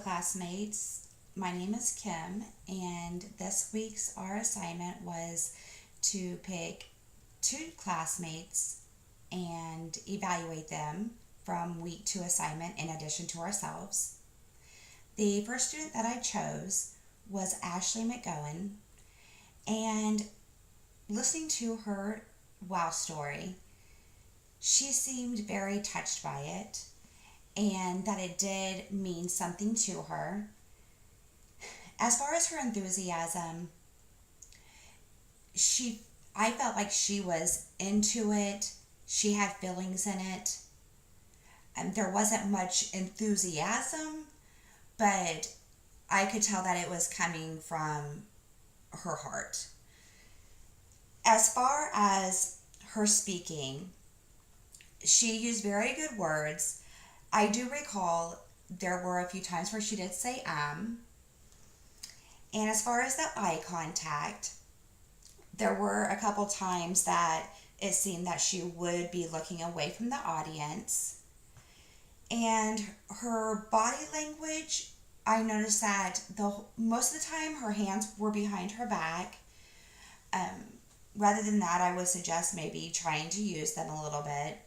classmates. My name is Kim, and this week's our assignment was to pick two classmates and evaluate them from week two assignment in addition to ourselves. The first student that I chose was Ashley McGowan, and listening to her wow story, she seemed very touched by it and that it did mean something to her. As far as her enthusiasm, she I felt like she was into it. She had feelings in it. And there wasn't much enthusiasm, but I could tell that it was coming from her heart. As far as her speaking, she used very good words. I do recall there were a few times where she did say and as far as the eye contact, there were a couple times that it seemed that she would be looking away from the audience. And her body language, I noticed that most of the time her hands were behind her back. Rather than that, I would suggest maybe trying to use them a little bit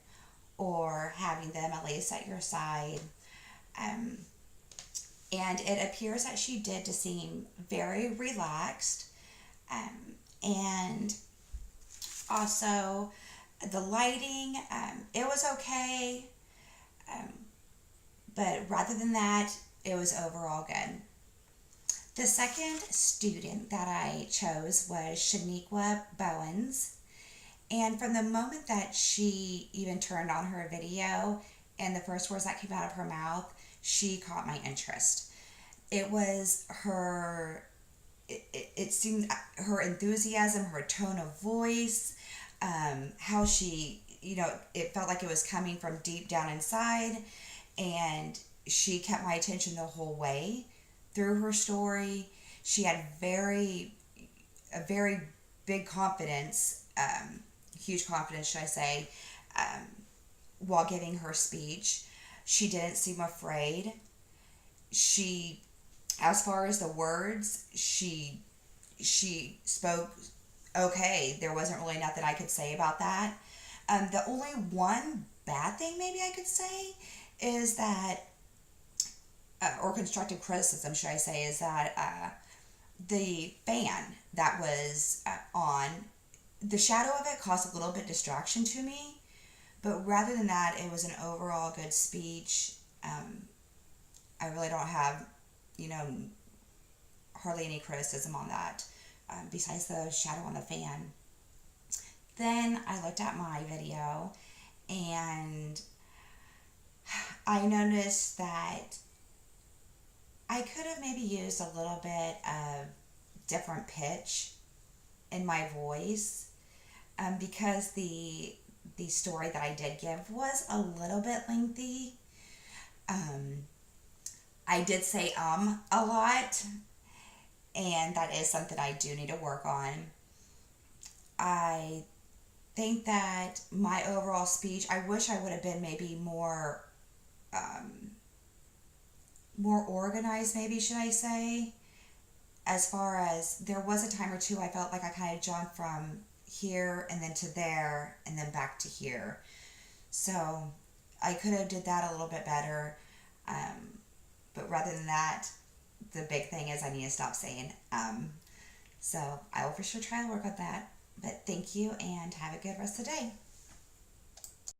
or having them at least at your side. And it appears that she did to seem very relaxed. And also, the lighting, it was okay. But rather than that, it was overall good. The second student that I chose was Shaniqua Bowens. And from the moment that she even turned on her video and the first words that came out of her mouth, she caught my interest. It was it seemed her enthusiasm, her tone of voice, how she, it felt like it was coming from deep down inside. And she kept my attention the whole way through her story. She had a very big confidence, huge confidence, should I say, while giving her speech. She didn't seem afraid. As far as the words, she spoke okay. There wasn't really nothing I could say about that. The only one bad thing maybe I could say is that, or constructive criticism, should I say, is that the fan that was on, the shadow of it caused a little bit distraction to me. But rather than that, it was an overall good speech. I really don't have, hardly any criticism on that, besides the shadow on the fan. Then I looked at my video, and I noticed that I could have maybe used a little bit of different pitch in my voice, because the story that I did give was a little bit lengthy. I did say a lot, and that is something I do need to work on. I think that my overall speech, I wish I would have been maybe more organized, maybe, should I say. As far as, there was a time or two I felt like I kind of jumped from here and then to there and then back to here. So I could have did that a little bit better. But rather than that, the big thing is I need to stop saying so I will for sure try to work on that. But thank you and have a good rest of the day.